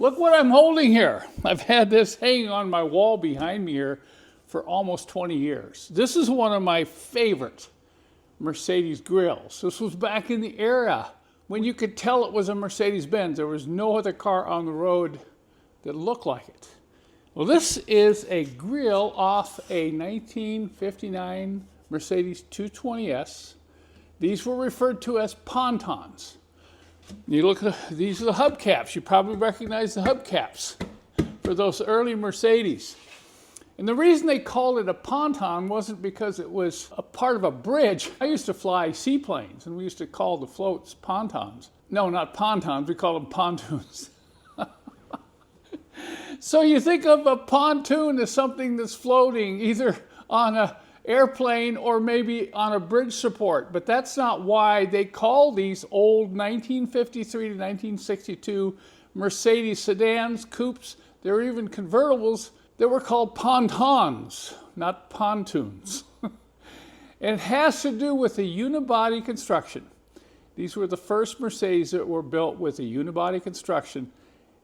Look what I'm holding here. I've had this hanging on my wall behind me here for almost 20 years. This is one of my favorite Mercedes grills. This was back in the era when you could tell it was a Mercedes-Benz. There was no other car on the road that looked like it. Well, this is a grill off a 1959 Mercedes 220S. These were referred to as Pontons. You look at these are the hubcaps. You probably recognize the hubcaps for those early Mercedes. And the reason they called it a ponton wasn't because it was a part of a bridge. I used to fly seaplanes, and we used to call the floats pontons. No, not pontons, we call them pontoons. So you think of a pontoon as something that's floating either on an airplane or maybe on a bridge support, but that's not why they call these old 1953 to 1962 Mercedes sedans, coupes, there were even convertibles that were called pontons, not pontoons. And it has to do with the unibody construction. These were the first Mercedes that were built with a unibody construction,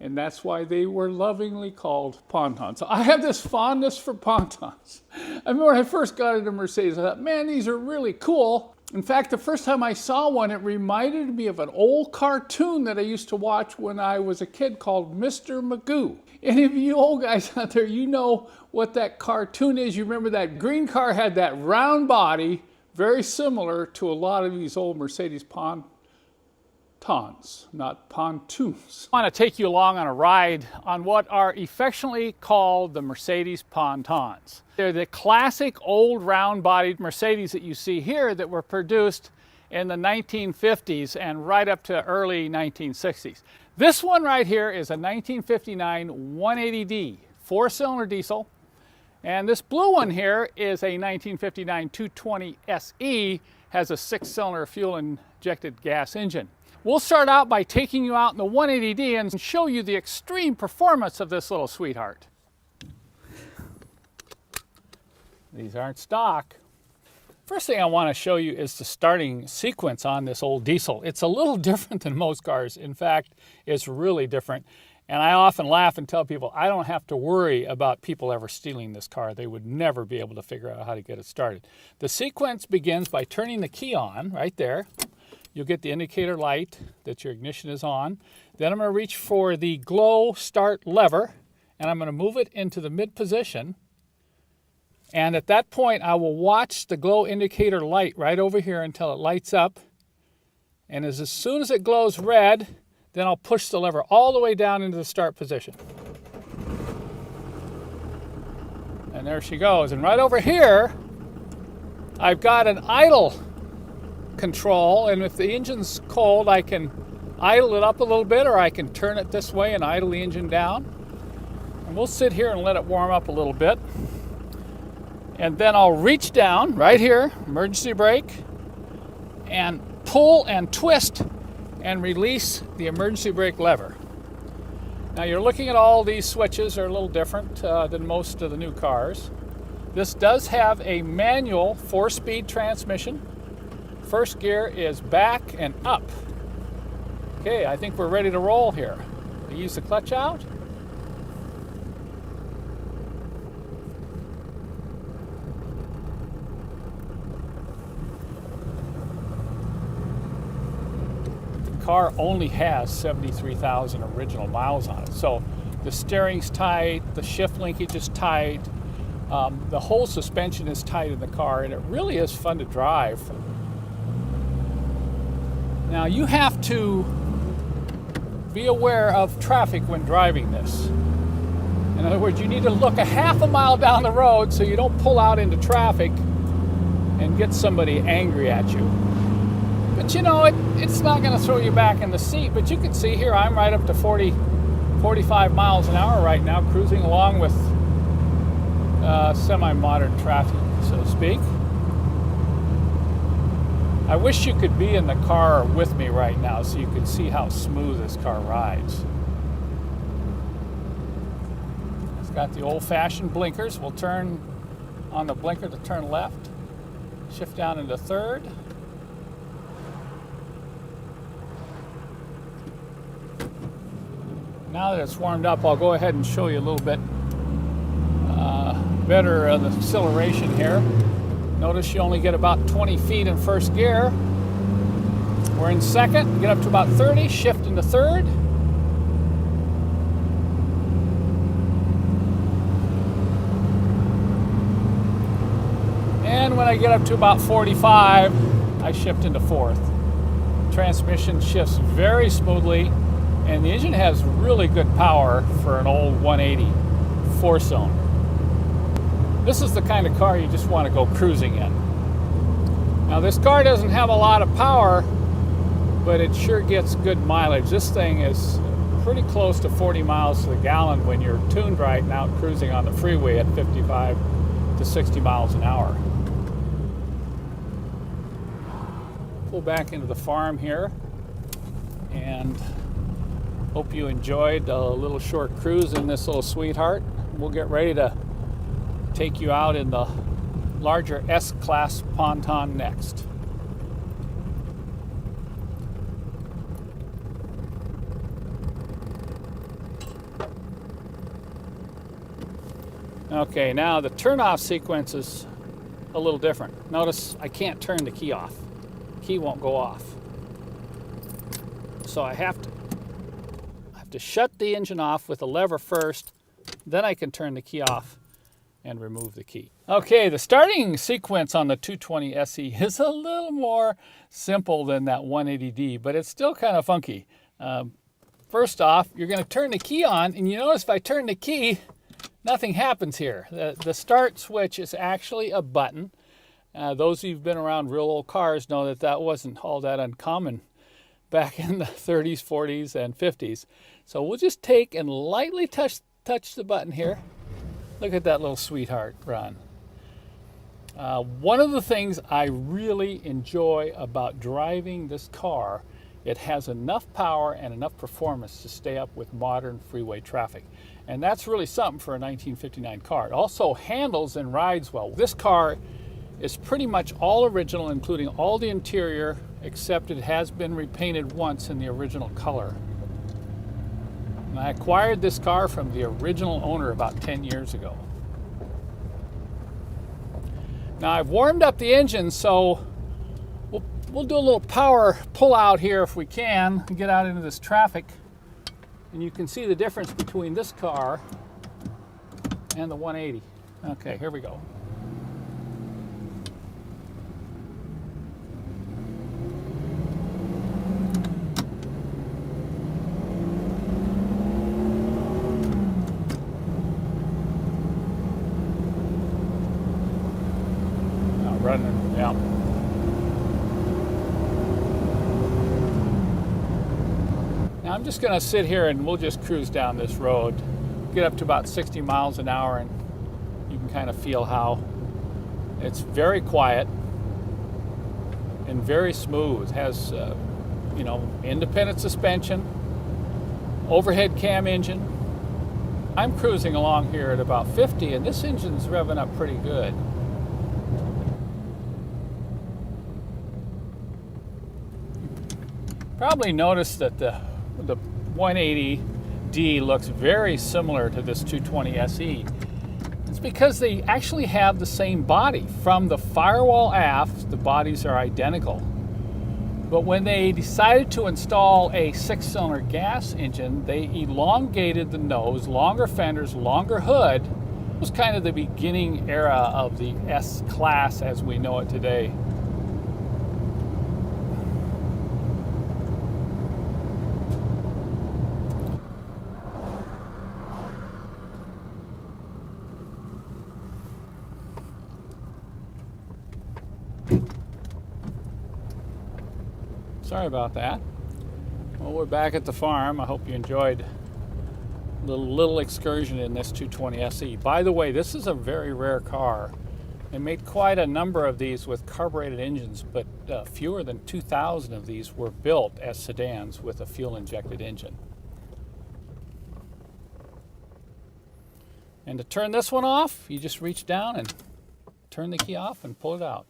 and that's why they were lovingly called pontons. So I have this fondness for pontons. I remember when I first got into Mercedes, I thought, man, these are really cool. In fact, the first time I saw one, it reminded me of an old cartoon that I used to watch when I was a kid called Mr. Magoo. Any of you old guys out there, you know what that cartoon is. You remember that green car had that round body, very similar to a lot of these old Mercedes pontons, not pontoons. I want to take you along on a ride on what are affectionately called the Mercedes Pontons. They're the classic old round-bodied Mercedes that you see here that were produced in the 1950s and right up to early 1960s. This one right here is a 1959 180D, 4-cylinder diesel. And this blue one here is a 1959 220 SE, has a 6-cylinder fuel-injected gas engine. We'll start out by taking you out in the 180D and show you the extreme performance of this little sweetheart. These aren't stock. First thing I want to show you is the starting sequence on this old diesel. It's a little different than most cars. In fact, it's really different. And I often laugh and tell people I don't have to worry about people ever stealing this car. They would never be able to figure out how to get it started. The sequence begins by turning the key on right there. You'll get the indicator light that your ignition is on. Then I'm going to reach for the glow start lever, and I'm going to move it into the mid position. And at that point, I will watch the glow indicator light right over here until it lights up. And as soon as it glows red, then I'll push the lever all the way down into the start position. And there she goes. And right over here, I've got an idle control, and if the engine's cold, I can idle it up a little bit, or I can turn it this way and idle the engine down. And we'll sit here and let it warm up a little bit. And then I'll reach down right here, emergency brake, and pull and twist and release the emergency brake lever. Now you're looking at all these switches are a little different than most of the new cars. This does have a manual 4-speed transmission. First gear is back and up. Okay, I think we're ready to roll here. I use the clutch out. The car only has 73,000 original miles on it. So the steering's tight, the shift linkage is tight, the whole suspension is tight in the car, and it really is fun to drive. Now you have to be aware of traffic when driving this. In other words, you need to look a half a mile down the road so you don't pull out into traffic and get somebody angry at you. But you know, it's not going to throw you back in the seat, but you can see here I'm right up to 45 miles an hour right now, cruising along with semi-modern traffic, so to speak. I wish you could be in the car with me right now so you could see how smooth this car rides. It's got the old-fashioned blinkers. We'll turn on the blinker to turn left, shift down into third. Now that it's warmed up, I'll go ahead and show you a little bit better of the acceleration here. Notice you only get about 20 feet in first gear. We're in second, get up to about 30, shift into third. And when I get up to about 45, I shift into fourth. Transmission shifts very smoothly, and the engine has really good power for an old 180 four-cylinder. This is the kind of car you just want to go cruising in. Now this car doesn't have a lot of power, but it sure gets good mileage. This thing is pretty close to 40 miles to the gallon when you're tuned right and out cruising on the freeway at 55 to 60 miles an hour. Pull back into the farm here, and hope you enjoyed a little short cruise in this little sweetheart. We'll get ready to take you out in the larger S-Class Ponton next. Okay, now the turn-off sequence is a little different. Notice I can't turn the key off. Key won't go off. So I have to shut the engine off with a lever first, then I can turn the key off and remove the key. Okay, the starting sequence on the 220 SE is a little more simple than that 180D, but it's still kind of funky. First off, you're going to turn the key on, and you notice if I turn the key, nothing happens here. The start switch is actually a button. Those of you who've been around real old cars know that that wasn't all that uncommon back in the 30s, 40s, and 50s. So we'll just take and lightly touch the button here. Look at that little sweetheart run. One of the things I really enjoy about driving this car, it has enough power and enough performance to stay up with modern freeway traffic. And that's really something for a 1959 car. It also handles and rides well. This car is pretty much all original, including all the interior, except it has been repainted once in the original color. And I acquired this car from the original owner about 10 years ago. Now I've warmed up the engine, so we'll do a little power pull out here if we can and get out into this traffic. And you can see the difference between this car and the 180. Okay, here we go. Running, yeah. Now I'm just going to sit here and we'll just cruise down this road, get up to about 60 miles an hour, and you can kind of feel how it's very quiet and very smooth. It has, you know, independent suspension, overhead cam engine. I'm cruising along here at about 50, and this engine's revving up pretty good. Probably noticed that the 180D looks very similar to this 220 SE. It's because they actually have the same body. From the firewall aft, the bodies are identical. But when they decided to install a 6-cylinder gas engine, they elongated the nose, longer fenders, longer hood. It was kind of the beginning era of the S-Class as we know it today. Sorry about that. Well, we're back at the farm. I hope you enjoyed the little excursion in this 220 SE. By the way, this is a very rare car. They made quite a number of these with carbureted engines, but fewer than 2,000 of these were built as sedans with a fuel-injected engine. And to turn this one off, you just reach down and turn the key off and pull it out.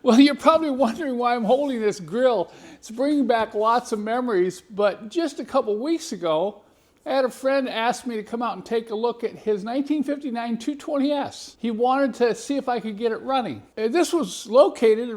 Well, you're probably wondering why I'm holding this grill. It's bringing back lots of memories, but just a couple weeks ago, I had a friend ask me to come out and take a look at his 1959 220S. He wanted to see if I could get it running. This was located,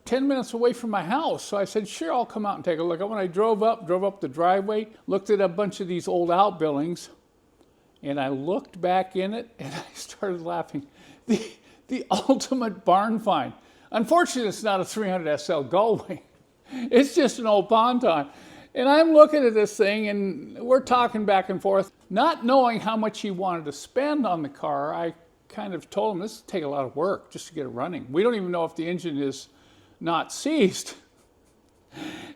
10 minutes away from my house, so I said, sure, I'll come out and take a look. And when I drove up the driveway, looked at a bunch of these old outbuildings, and I looked back in it, and I started laughing. The ultimate barn find. Unfortunately, it's not a 300 SL Gullwing. It's just an old Ponton. And I'm looking at this thing, and we're talking back and forth. Not knowing how much he wanted to spend on the car, I kind of told him this would take a lot of work just to get it running. We don't even know if the engine is not seized.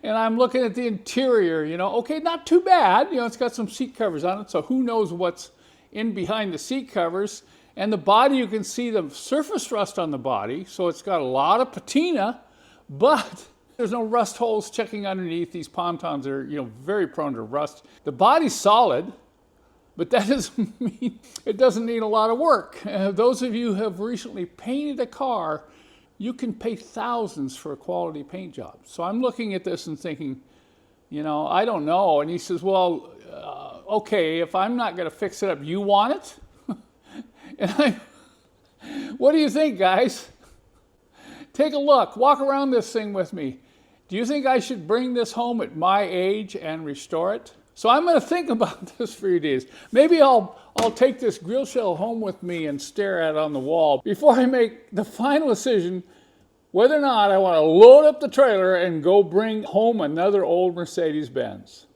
And I'm looking at the interior, okay, not too bad. It's got some seat covers on it, so who knows what's in behind the seat covers. And the body, you can see the surface rust on the body, so it's got a lot of patina, but there's no rust holes checking underneath. These Pontons are, very prone to rust. The body's solid, but that doesn't mean it doesn't need a lot of work. Those of you who have recently painted a car, you can pay thousands for a quality paint job. So I'm looking at this and thinking, I don't know. And he says, well, okay, if I'm not going to fix it up, you want it? And what do you think, guys? Take a look. Walk around this thing with me. Do you think I should bring this home at my age and restore it? So I'm going to think about this for a few days. Maybe I'll take this grill shell home with me and stare at it on the wall before I make the final decision whether or not I want to load up the trailer and go bring home another old Mercedes-Benz.